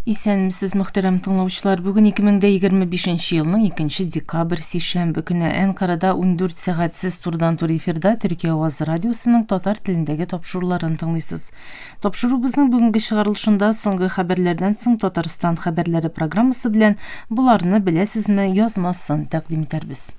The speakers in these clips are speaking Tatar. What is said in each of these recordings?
Исәнмесез, мөхтәрәм тыңлаучылар. Бүген 2025 елның 2 декабрь сейшәмбе көне Әнкарада 14 сәгатьсез турдан-тур эфирда Төркия авазы радиосының татар телендәге тапшыруларын тыңлыйсыз. Тапшырубызның бүгенге чыгарылышында соңгы хәбәрләрдән соң Татарстан хәбәрләре программасы белән буларны беләсезме язмасын тәкъдим итәрбез.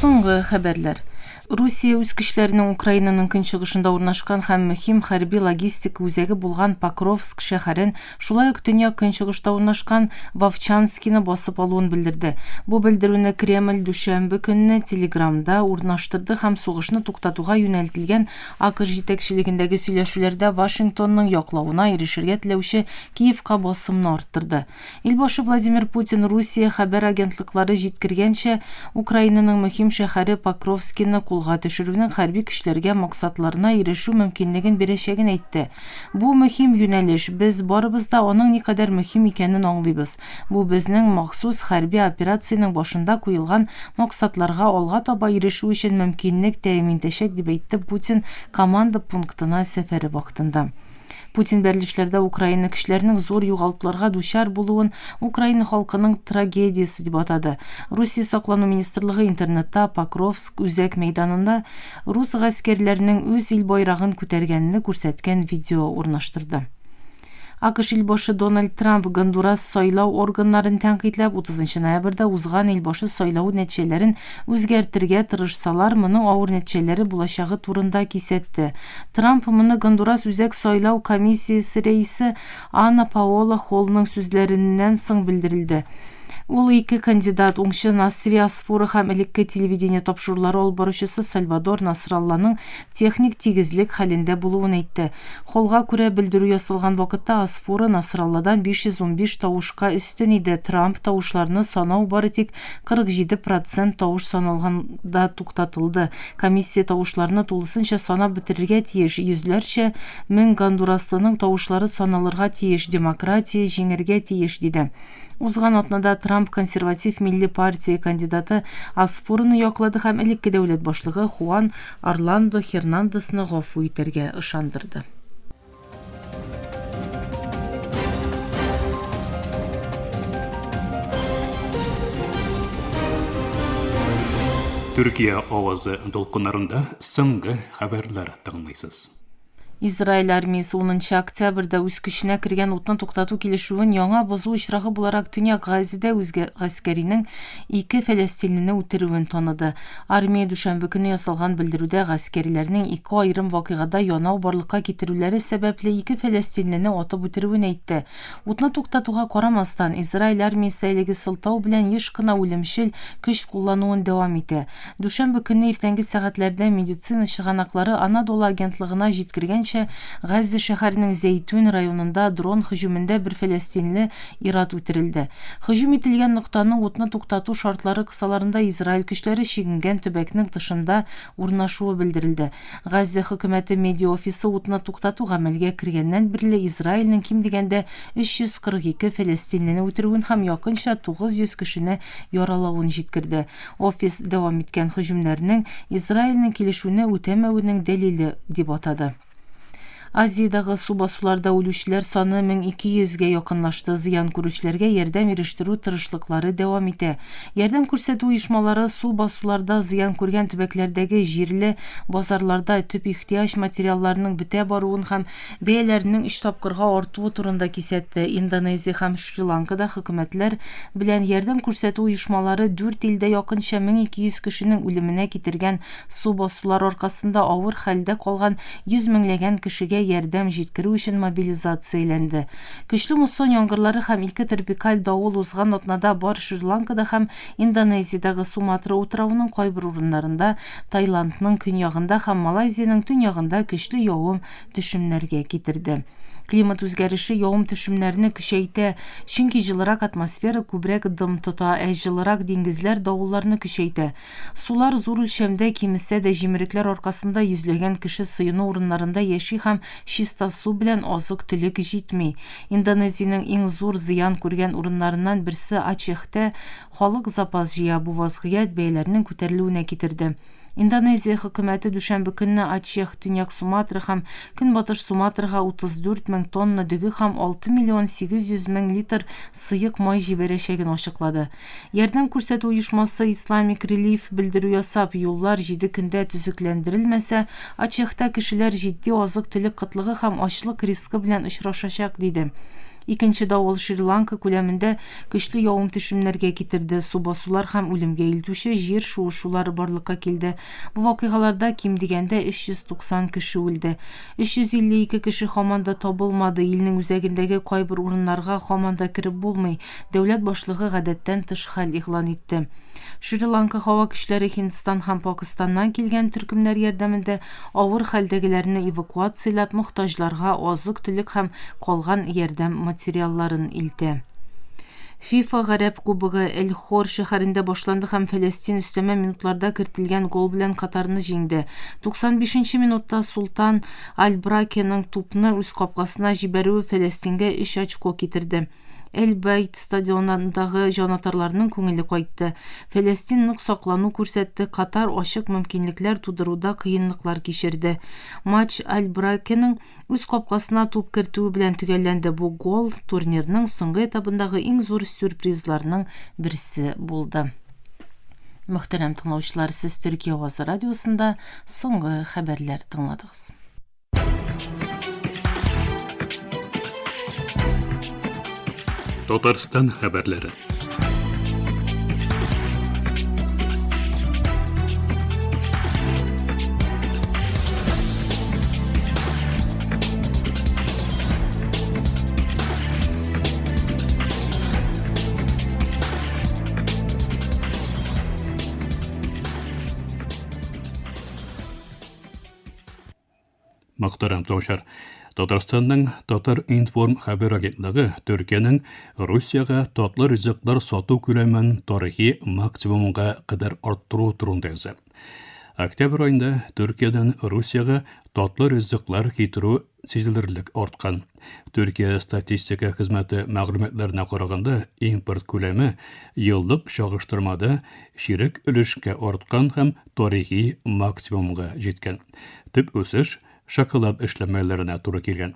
Соңгы хәбәрләр. Русия үз көчләренең Украинаның көнчыгышында урнашкан һәм мөһим хәрби логистика үзәге булган Покровск шәһәрен, шулай ук төньяк көнчыгышта урнашкан Вовчанскине басып алуын белдерде. Бу белдерүне Кремль дүшәмбе көнне Телеграмда урнаштырды һәм сугышны туктатуга юнәлтелгән АКШ җитәкчелегендәге сөйләшүләрдә Вашингтонның яклавына ирешергә теләүче Киевка басымны арттырды. Илбашы Владимир Путин Русия хәбәр агентлыклары җиткергәнчә, Украинаның мөһим шәһәре Покровскине кулга төшерүнең хәрби көчләргә максатларына ирешү мөмкинлеген бирәчәген әйтте. Бу мөһим юнәлеш, без барыбыз да аның никадәр мөһим икәнен аңлыйбыз. Бу безнең махсус хәрби операциянең башында куелган максатларга алга таба ирешү өчен мөмкинлек тәэмин итәчәк, дип әйтте Путин команда пунктына сәфәре вакытында. Путин берлешләрдә Украина кешеләренең зур югалтуларга дучар булуын Украина халкының трагедиясе дип атады. Русия саклану министрлыгы интернетта Покровск үзәк мәйданында рус гаскәрләренең үз ил байрагын күтәргәнне күрсәткән видео урнаштырды. АКШ илбашы Дональд Трамп Гондурас сайлау органнарын тәнкыйтьләп 30 ноябрьдә узган илбашы сайлау нәтиҗәләрен үзгәртергә тырышсалар, моның авыр нәтиҗәләре булачагы турында кисәтте. Трамп моны Гондурас үзәк сайлау комиссиясе рәисе Анна Паола Холлның сүзләреннән соң белдерелде. Ул ике кандидат уңчы Насри Асфуры һәм элекке телевидение тапшырулары алып баручысы Сальвадор Насралланың техник тигезлек хәлендә булуын әйтте. Холга күрә белдерү ясалган вакытта Асфуры Насралладан 515 тавышка өстен иде. Трамп тавышларны санау бары тик 47% тавыш саналганда туктатылды. Комиссия тавышларны тулысынча санап бетерергә тиеш. Йөзләрчә мең гондураслының тавышлары саналырга тиеш. Демократия җиңәргә тиеш, диде. Узган атнада Трамп консерватив милли партия кандидаты Асфурыны яклады һәм элекке дәүләт башлыгы Хуан Орландо Хернандесны гафу итәргә ышандырды. Төркия авазы долкыннарында соңгы хәбәрләр тыңлыйсыз. Израиль армиясе 10 октябрьдә үз көченә кергән утны туктату килешүен яңа бозу очрагы буларак Төньяк Газиздә үзгә гаскәринең 2 фәләстинлене үтерүен таныды. Армия дүшәмбе көне ясалган белдерүдә гаскәрләрнең 2 аерым вакыйгада янау барлыкка китерүләре сәбәпле 2 фәләстинлене атып үтерүен әйтте. Утны туктатуга карамастан, Израиль армиясе әлеге сылтау белән еш кына үлемчел көч куллануын дәвам итә. Дүшәмбе көне иртәнге сәгатьләрдә медицина чыганаклары Анадолу агентлыгына җиткергәнчә, Гази шәһәренең Зәйтүн районында дрон һөҗүмендә бер фәләстинле ират үтерелде. Һөҗүм ителгән ноктаның утны туктату шартлары кысаларында Израиль көчләре чигенгән төбәкнең тышында урнашуы белдерелде. Гази хөкүмәте медиа офисы утны туктату гамәлгә кергәннән бирле Израильнең ким дигәндә 342 фәләстинлене үтерүен һәм якынча 900 кешене яралавын җиткерде. Офис дәвам иткән һөҗүмнәрнең Израильнең килешүне үтәмәвенең дәлиле дип атады. Азиядагы су басуларда үлүчеләр саны 1200-гә якынлашты. Зыян күрүчеләргә ярдәм ирештирү тырышлыклары дәвам итә. Ярдәм күрсәтү оешмалары су басуларда зыян күргән төбәкләрдәге җирле базарларда төп ихтыяҗ материалларының бетә баруын һәм бәяләренең 3 тапкырга артуы турында кисәтте. Индонезия һәм Шри-Ланкада хөкүмәтләр белән ярдәм күрсәтү оешмалары 4 илдә якынча 1200 кешенең үлеменә китергән су басулар аркасында авыр хәлдә калган 100 меңләгән кешегә ярдәм җиткерү өчен мобилизацияләнде. Көчле муссон яңгырлары һәм 2 тропикаль давыл узган атнада бар Шри-Ланкада һәм Индонезиядагы Суматра утравының кайбер урыннарында, Таиландның көньягында һәм Малайзиянең төньягында көчле явым төшемнәргә китерде. Климат үзгәреше явым-төшемнәрне көчәйтә, чөнки жылырак атмосфера күбрәк дым тота, жылырак диңгезләр давылларны көчәйтә. Сулар зур үлчәмдә кимесә дә җимерекләр аркасында йөзләгән кеше сыену урыннарында яши һәм чиста су белән азык-төлек җитми. Индонезиянең иң зур зыян күргән урыннарыннан берсе Ачехтә халык запас җыя, бу вазгыять бәяләрнең күтәрелүенә китерде. Индонезия хөкүмәте дүшәмбе көнне Ачех, Төньяк Суматра һәм Көнбатыш Суматрага 34 мең тонна дөге һәм 6 миллион 800 мең литр сыек май җибәрәчәген ачыклады. Ярдәм күрсәтү оешмасы Islamic Relief белдерү ясап, юллар 7 көндә төзекләндерелмәсә, Ачехта кешеләр җитди азык-төлек кытлыгы һәм ачлык рискы белән очрашачак, диде. Икенче давыл Шри-Ланка күләмендә көчле явым-төшемнәргә китерде. Су басулар һәм үлемгә илтүче җир шуышулары барлыкка килде. Бу вакыйгаларда ким дигәндә 390 кеше үлде. 352 кеше һаман да табылмады. Илнең үзәгендәге кайбер урыннарга һаман да кереп булмый. Дәүләт башлыгы гадәттән тыш хәл игълан итте. Шри-Ланка һава көчләре Һиндстан һәм Пакистаннан килгән төркемнәр ярдәмендә авыр хәлдәгеләрне эвакуацияләп, мохтаҗларга азык-төлек һәм калган ярдәм материалларын илтә. FIFA Гарәп кубогы Эль-Хор шәһәрендә башланды һәм Фәләстин өстәмә минутларда кертелгән гол белән Катарны җиңде. 95-нче минутта Султан Аль-Бракеның тупны үз капкасына җибәрүе Фәләстингә 3 очко китерде. Эль-Байт стадионындагы җанатарларның күңеле кайтты. Фәләстин нык саклану күрсәтте, Катар ачык мөмкинлекләр тудыруда кыенлыклар кичерде. Матч Аль-Бракеның үз капкасына туп кертүе белән төгәлләнде. Бу гол турнирның соңгы этабындагы иң зур сюрпризларның берсе булды. Мөхтәрәм тыңлаучылар, сез Төркия Авазы радиосында соңгы хәбәрләр тыңладыгыз. Татарстан хәбәрләре. Мөхтәрәм тыңлаучылар, Татарстанның Татар Информ хәбәр агентлыгы Төркиянең Русияга татлы ризыклар сату күләмен тарихи максимумга кадәр арттыру турында яза. Октябрь айында Төркиядән Русияга татлы ризыклар китерү сизелерлек арткан. Төркия статистика хезмәте мәгълүматларына караганда, импорт күләме еллык чагыштырмада ширек өлешкә арткан һәм тарихи максимумга җиткән. Төп үсеш шоколад эшләмәләренә туры килгән.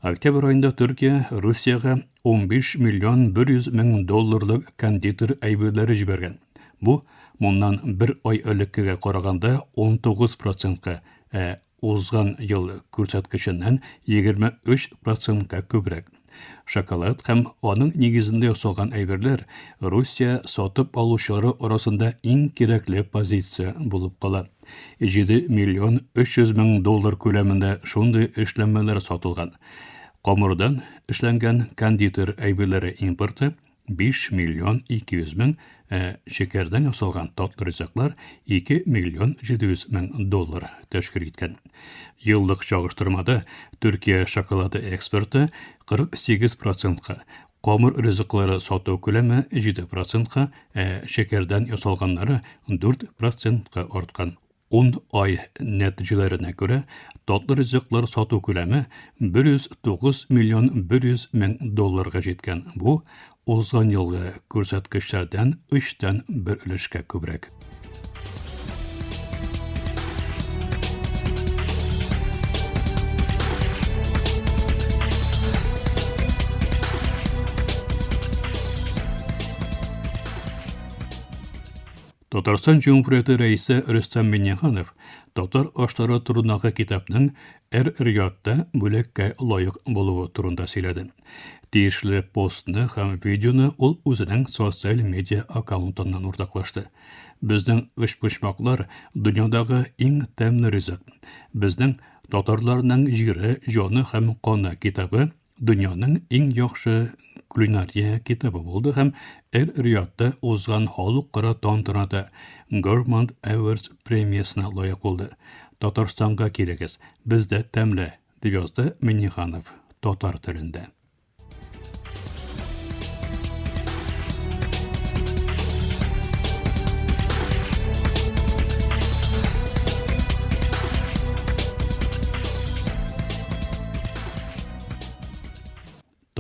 Октябрь айында Төркия Русияга 15 миллион 100 мең долларлык кондитер әйберләре җибәргән. Бу моннан бер ай элеккегә караганда 19%-ка, узган ел күрсәткеченнән 23%-ка күбрәк. Шоколад һәм аның нигезендә ясалган әйберләр Русия сатып алучылары арасында иң кирәкле позиция булып кала. 7 миллион 300 мең доллар күләмендә шундый эшләнмәләр сатылган. Камырдан эшләнгән кондитер әйберләре импорты 5 миллион 200 мең, шекердән ясалган татлы ризыклар 2 миллион 700 мең доллар тәшкил иткән. Еллык чагыштырмада Төркия шоколады экспорты 48%-ка, камыр ризыклары сату күләме 7%-ка, шекердән ясалганнары 4%-ка арткан. 10 ай нәтиҗәләренә күрә, татлы ризыклар сату күләме 109 миллион 100 мең долларга җиткән. Бу узган елгы күрсәткечләрдән 3-тән 1 өлешкә күбрәк. Татарстан Җумһурияте рәисе Рөстәм Миңнеханов татар ашлары турындагы китапның эр-риятта бүлеккә лаек булуы турында сөйләде. Тиешле постны һәм видеоны ул үзенең социаль медиа аккаунтыннан уртаклашты. Безнең өчпочмаклар дөньядагы иң тәмле ризык. Безнең татарларның җире, җаны һәм каны китабы дөньяның иң яхшы кулинария китабы булды һәм эр-риятта узган халыкара тантанада Gourmand Awards премиясына лаек булды. Татарстанга килегез, бездә тәмле, дип язды Миңнеханов татар телендә.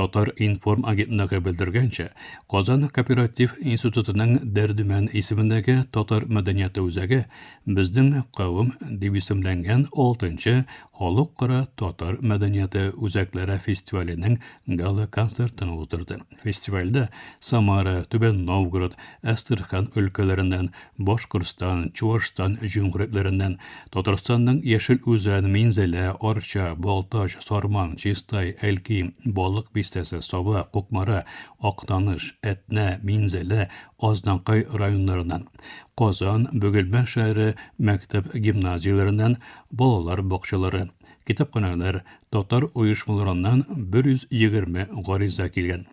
Татар информ агентлыгы белдергәнчә, Казан кооператив институтының Дәрдемән исемендәге татар мәдәнияте үзәге безнең кавым дип исемләнгән 6нчы Халыкара татар мәдәнияте үзәкләре фестиваленең гала концертын уздырды. Фестивальдә Самара, Түбән Новгород, Әстерхан өлкәләреннән, Башкортстан, Чуашстан җумһуриятләреннән, Татарстанның Яшел Үзән, Минзәлә, Арча, Балтач, Сарман, Чистай, Әлки, Балык бистәсе, Саба, Кукмара, Актаныш, Әтнә, Минзәлә, Азнакай районнарыннан, Казан, Бөгелмә шәһәре мәктәп гимназияләреннән, балалар бакчалары, китапханәләр, татар оешмаларыннан 120 гариза килгән.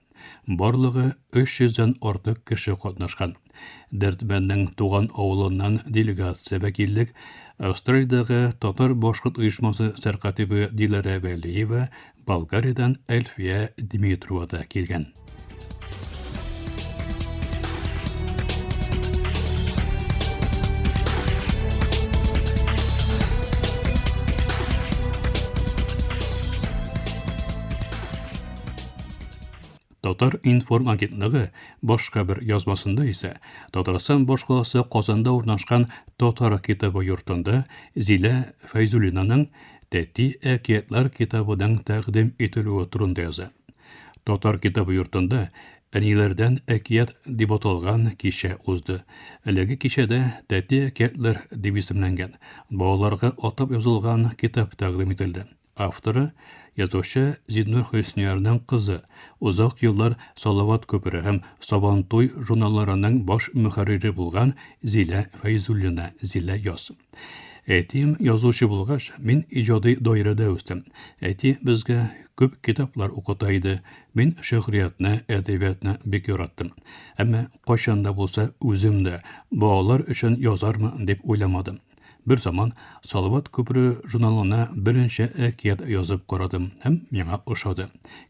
Барлыгы 300-дән артык кеше катнашкан. Дәрдмәннең туган авылыннан делегация вәкиллек, Австралиядәге татар башкорт оешмасы сәркатибы Диләрә Вәлиева, Болгариядән Әлфия Дмитрова да килгән. Татар информ агентлыгы башка бер язмасында исә Татарстан башкаласы Казанда урнашкан Татар китабы йортында Зилә Фәйзуллинаның Тәти әкиятләр китабының тәкъдим ителүе турында яза. Татар китабы йортында әниләрдән әкият дип аталган кичә узды. Әлеге кичәдә Тәти әкиятләр дип исемләнгән балаларга атап язылган китап тәкъдим ителде. Авторы язучы Зиннур Хөсниярның кызы, узак еллар Салават күпере һәм Сабантуй журналларының баш мөхәррире булган Зилә Фәйзуллина, Зилә яз. Әтим язучы булгач, мин иҗади даирәдә үстем. Әти безгә күп китаплар укыта иде. Мин шигъриятны, әдәбиятны бик яраттым. Әмма кайчан да булса үзем дә балалар өчен язармы дип уйламадым. Bir zaman Салават күпере журналына беренче әкият язып карадым һәм миңа ошады.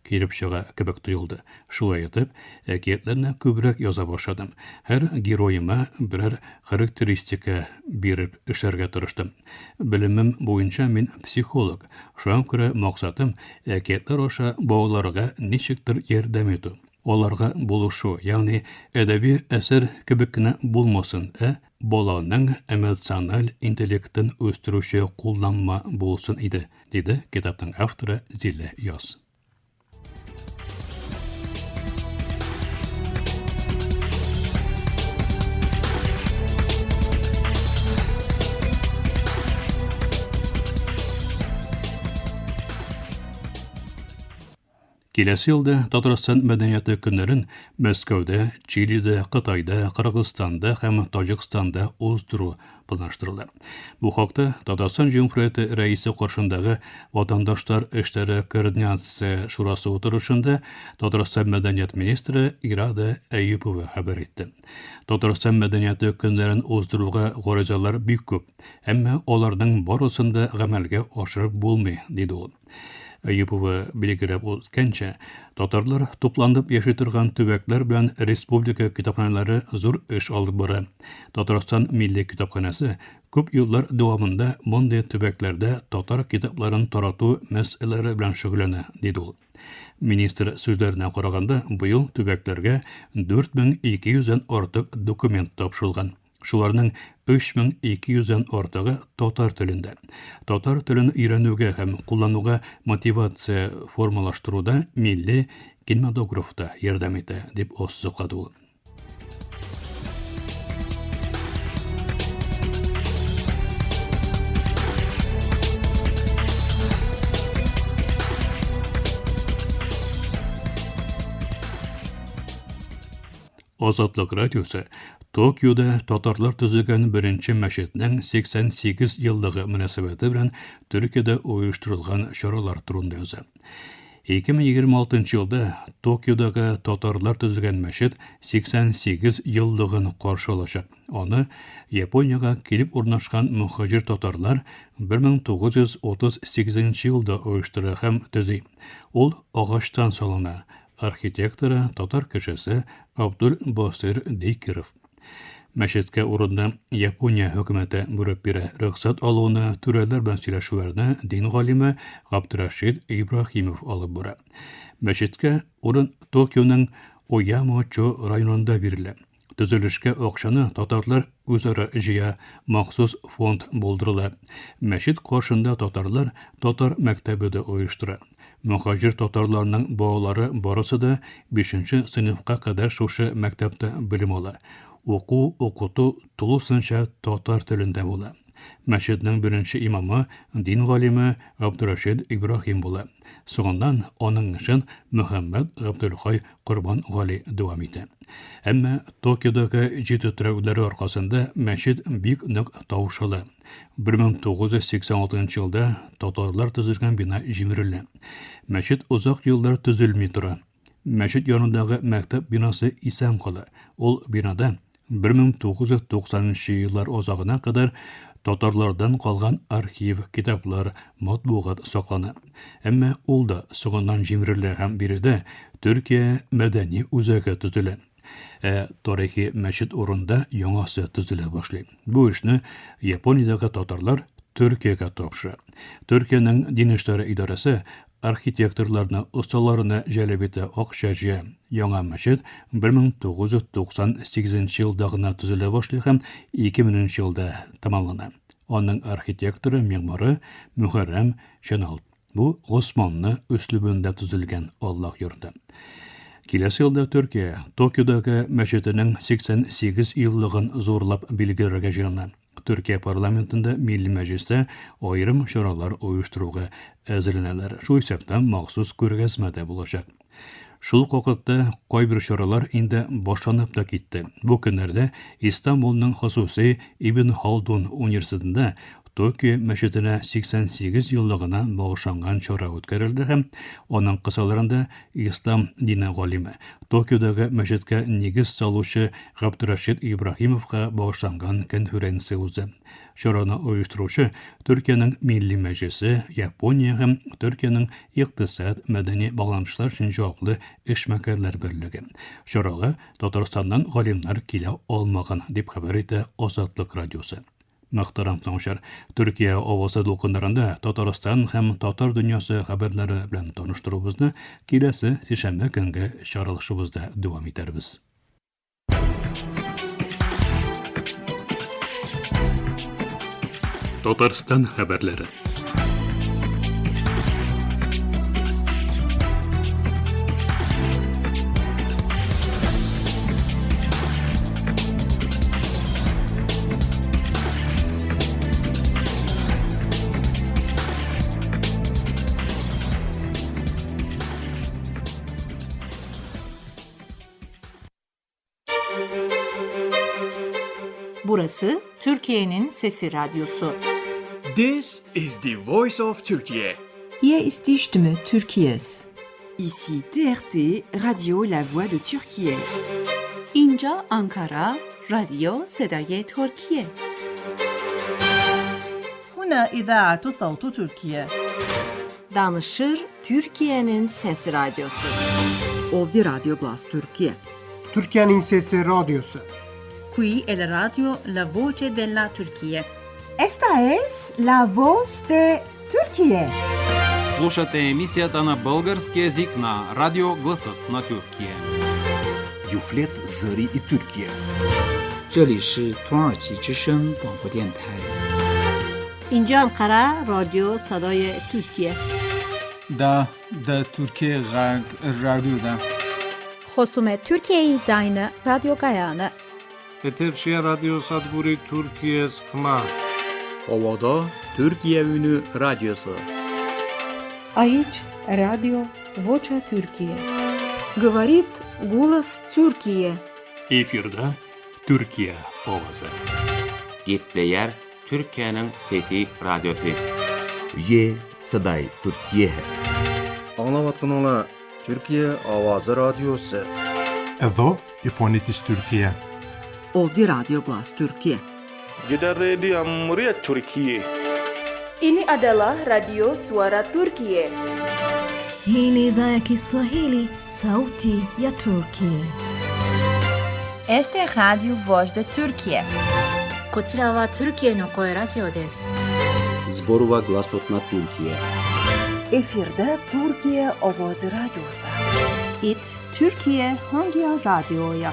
Киреп чыга кебек тоелды. Шулай итеп, әкиятләрне күбрәк яза башладым. Һәр героема берәр характеристика биреп эшләргә тырыштым. Белемем буенча мин психолог. Шуңа күрә максатым әкиятләр аша балаларга ничектер ярдәм итү. Оларга булышу, ягъни әдәби әсәр кебек кенә булмасын, баланың эмоциональ интеллектын үстерүче кулланма булсын иде, диде китаптың авторы Зилә яз. Киләсе елда Татарстан мәдәнияте көннәрен Мәскәүдә, Чилидә, Кытайда, Кыргызстанда һәм Таҗикстанда уздыру планлаштырыла. Бу хакта Татарстан Җумһурияте рәисе каршындагы Ватандашлар эшләре координация шурасы утырышында Татарстан мәдәният министры Ирада Әйюпова хәбәр итте. Татарстан мәдәнияте көннәрен уздыруга гаризалар бик күп, әмма аларның барысын да гамәлгә ашырып булмый, диде ул. Әйюпова билгеләп үткәнчә, татарлар тупланып яши торган төбәкләр белән республика китапханәләре зур эш алып бара. Татарстан милли китапханәсе күп еллар дәвамында мондый төбәкләрдә татар китапларын тарату мәсьәләләре белән шөгыльләнә, диде ул. Министр сүзләренә караганда, быел төбәкләргә 4200-дән артык документ тапшырылган. Шуларның 3200-дән артыгы татар телендә. Татар телен өйрәнүгә һәм куллануга мотивация формалаштыруда милли кинематограф та ярдәм итә, дип ассызыклады ул. Азатлык радиосы Токиода татарлар төзегән беренче мәчетнең 88 еллыгы мөнәсәбәте белән Төркиядә оештырылган чаралар турында яза. 2026 жылда Токиодағы татарлар түзген мәчет 88 елдығын қаршылашақ. Оны Японияға келіп орнашқан мұхажир татарлар 1938 жылда ойыштыры һәм түзей. Ол ағаштан салына. Архитекторы татар кішісі Абдул Басир Дейкиров. Мәчеткә урында Япония хөкүмәте бүреп бирә. Рөхсәт алуны түрәләр белән сөйләшүләрне дин галиме Габдрашид Ибрахимов алып бара. Мәчеткә урын Токионың Оямочо районында бирелә. Төзелешкә акчаны татарлар үзара җыя, махсус фонд булдырыла. Мәчет каршында татарлар татар мәктәбе оештыра. Мөхаҗир татарларның балалары барысы да 5нче сыйныфка кадәр шушы мәктәптә белем ала. Оқыту тулысынча татар телендә була. Мәчетнең беренче имамы дин галиме Габдрашид Ибрахим була. Соңыннан аның эшен Мөхәммәд Габдулхай Корбан Гали дәвам итә. Әмма Токиодагы җитү терәүләре аркасында мәчет бик нык тавышылы. 1986 елда татарлар төзелгән бина җимерелә. Мәчет узак еллар төзелми тора. Мәчет янындагы мәктәп бинасы исән кала. Ул бинада 1990 еллар озагына кадәр татарлардан калган архив, китаплар, матбугат саклана. Әмма ул да соңыннан җимерелә һәм биредә Төркия мәдәни үзәге төзелә. Тарихи мәчет урында яңасы төзелә башлый. Бу эшне Япониядагы татарлар Төркиягә тапшыра. Төркиянең дин эшләре идарәсе архитекторларны, осталарны җәлеп итә акча. Яңа мәчет 1998 елда гына төзелә башлый һәм 2000 елда тәмамлана. Аның архитекторы, меморы Мөхәррәм Шәнал. Бу Госманны өслүбендә төзелгән Аллаһ йорты. Киләсе елда Төркия Токиодагы мәчетенең 88 еллыгын зурлап билгеләргә җыена. Төркия парламентында Милли Мәҗлестә аерым чаралар оештыруга әзерләнәләр. Шу исәптән махсус күргәзмә булачак. Шул вакытта кайбер чаралар инде башланып та китте. Бу көннәрдә Истанбулның хосусый Ибн Халдун университетында Токио мәчетенә 88 еллыгына багышланган чара үткәрелде һәм аның кысаларында ислам дине галиме Токиодагы мәчеткә нигез салучы Габдрашид Ибрахимовка багышланган конференция узды. Чараны оештыручы Төркиянең Милли Мәҗлесе, Япония һәм Төркиянең икътисад, мәдәни багланышлар өчен җаваплы эшмәкәрләр берлеге. Чарага Татарстаннан галимнар килә алмаган, дип хәбәр итә Азатлык радиосы. Мөхтәрәм тыңлаучылар, Төркия авасы дулкыннарында Татарстан һәм татар дөньясы хәбәрләре белән таныштыруыбызны киләсе сишәмбе көнгә чаралышыбызда дәвам итәрбез. Татарстан хәбәрләре. Burası Türkiye'nin Sesi Radyosu. This is the voice of Turkey. Hier ist die Stimme Türkiye's. Ici TRT, Radio La Voix de Türkiye. İnca Ankara, Radyo Sedai Türkiye. هنا إذاعة صوت تركيا. Danışır Türkiye'nin Sesi Radyosu. Ovdje Radio Glas Türkiye. Türkiye'nin Sesi Radyosu. Qui è la radio La Voce della Turchia. Esta es la voz de Türkiye. Слушате емисията на български език на Радио Гласът на Тюркия. Юфлет Зари и Türkiye. 这里是土耳其之声广播电台。 اینجا انقره رادیو صدای ترکیه. دا Türkiye Radyo'da. خصوم Türkiye Zayını Radyo Gayane. Eterşehir Radyo Sadburi Türkiye Sıkma. Ovada Türkiye Ünü Radyosu. Aici Radio Vocea Türkiye. Говорит голос Türkiye. Efirde Türkiye ovası. Gepleyer Türkiye'nin fethi radyosu. Ye Saday Türkiye. Аңлаватқаныңла Türkiye Avazı Radyosu. Evo İfonitis Türkiye. Ovdi Radyo Glas Türkiye. Gider Cumhuriyet Türkiye. Ini adalah Radio Suara Turkiye. Hii ni idhaa ya Kiswahili, sauti ya Turkiye. Este es Radio Voz de Turkiye. こちらはトルキエの声ラジオです。 Zborova Glasot na Türkiye. Efirde Türkiye Ovozi Radyosu. İt Türkiye Hangi Radyo'ya?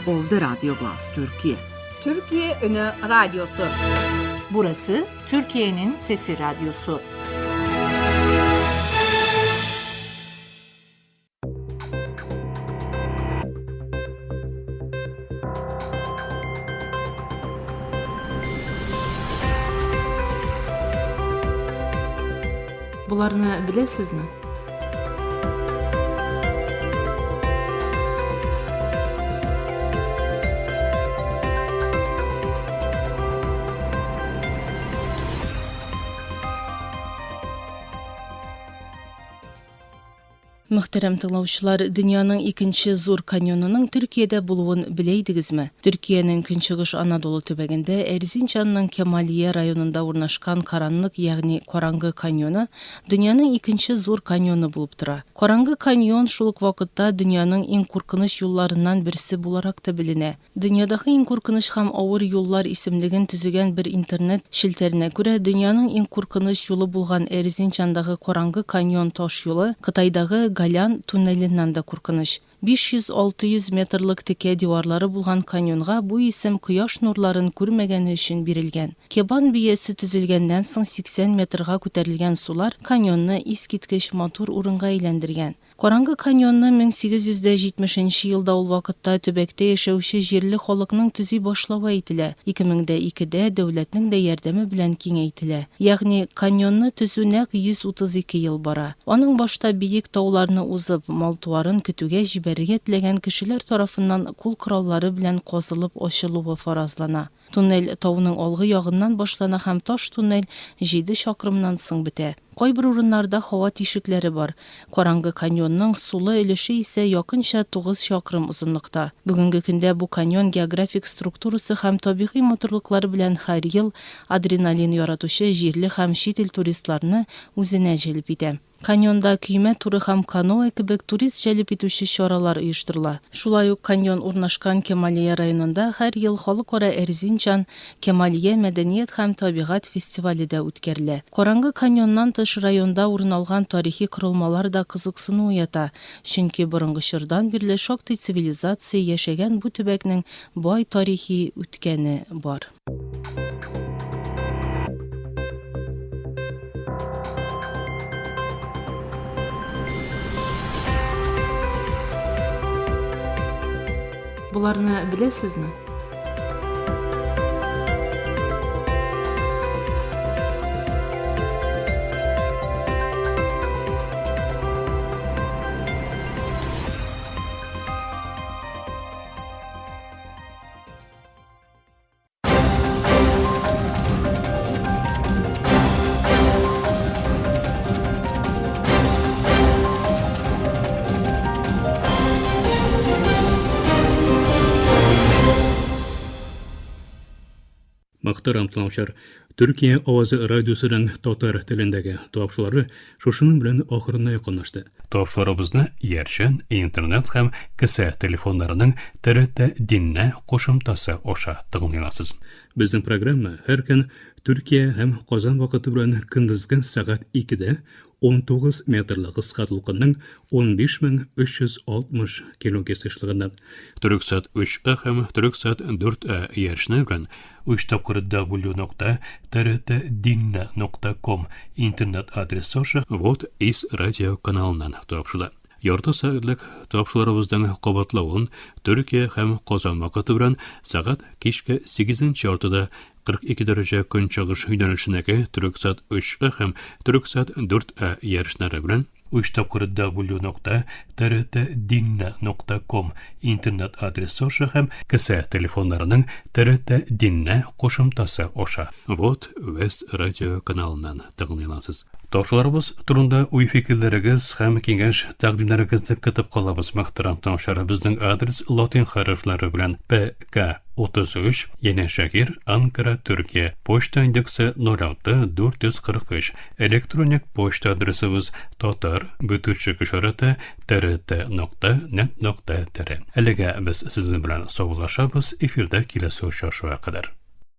Ovdi Radyo Glas Türkiye. Türkiye Ünü Radyosu. Burası Türkiye'nin Sesi Radyosu. Bularni bilasizmi? Muhterem tыңлаучылар, дөньяның икенче зур каньонының Төркиядә булуын беләйдегезме? Төркиянең көнчыгыш Анадолу төбәгендә Эрзинчанның Кемалия районында урнашкан Каранлык, ягъни Караңгы каньоны дөньяның икенче зур каньоны булып тора. Караңгы каньон шул ук вакытта дөньяның иң куркыныч юлларыннан берсе буларак та беленә. Дөньядагы иң куркыныч һәм авыр юллар исемлеген төзегән бер интернет шелтәренә күрә, дөньяның иң куркыныч юлы булган Эрзинчандагы Караңгы каньон таш юлы Кытайдагы Галян туннеленнән дә куркыныч. 500-600 метрлык текә диварлары булган каньонга бу исем кояш нурларын күрмәгәне өчен бирелгән. Кебан биясе төзелгәннән соң 80 метрга күтәрелгән сулар каньонны искиткеч матур урынга әйләндергән. Караңгы каньонны 1870 елда ул вакытта төбәктә яшәүче җирле халыкның төзи башлавы әйтелә. 2002дә дәүләтнең дә ярдәме белән киңәйтелә. Ягъни каньонны төзү нәкъ 132 ел бара. Аның башта биек тауларны узып, мал-туарын көтүгә җибәрергә теләгән кешеләр тарафыннан кул кораллары белән казылып ачылуы фаразлана. Туннель тауның алгы ягыннан башлана һәм таш туннель 7 чакрымнан соң бетә. Кайбер урыннарда һава тишекләре бар. Караңгы каньонның сулы өлеше исә якынча 9 чакрым озынлыкта. Бүгенге көндә бу каньон географик структурасы һәм табигый матурлыклары белән һәр ел адреналин яратучы җирле һәм чит ил туристларны үзенә җәлеп итә. Каньонда көймә туры һәм каноэ кебек турист җәлеп итүче чаралар оештырыла. Шулай ук каньон урнашкан Кемалия районында һәр ел халыкара Эрзинчан Кемалия мәдәният һәм табигать фестивале дә үткәрелә. Караңгы каньоннан тыш районда урын алган тарихи корылмалар да кызыксыну уята, чөнки борынгы чордан бирле шактый цивилизация яшәгән бу төбәкнең бай тарихи үткәне бар. Bularni bilasizmi? Muhterem tыңлаучылар, Türkiye Avazı Radyosu'nun татар телендәге тапшырулары шушының белән ахырына якынлашты. Тапшыруларыбызны Ярчан, интернет һәм кесә телефоннарының ТРТ динне кушымтасы аша тыңлыйларсыз. Безнең программа һәр көн Türkiye һәм Казан вакыты белән көндезге сәгать 2дә 19 метрлык кыска толкынның 15360 килогерц эшлегендә. Төрксат 3А һәм Төрксат 4А ярышны белән 3 тапкыр w.trtdinne.com интернет адресы аша вот из радио каналыннан тапшыла. Ярты сәгатьлек тапшыруларыбызның кабатлавын Төркия һәм Казан вакыты белән сәгать кичке 8нче яртыда 42 дәрәҗә көнчыгыш юнәлешендәге Төрксат 3А һәм Төрксат 4А ярышлары белән www.trtdinne.com internet adresi oşa hem kısa telefonlarının TRT Dinne koşumtası oşa. Вот West Radio kanalından tağınılansız. Toşlarımız turunda uy fikirlerigiz hem kengeş taqdimlerigizni kıtıp qalabız mahtaram tanışara. Bizning adres latin harflari bilan PK33 Yeni Şehir Ankara Türkiye. Poçta indeksi 06 443. Elektronik poçta adresimiz tatar_trt.net.tr. Elega biz sizin bilan sog'lashamiz efirda kelasi o'sha kadar.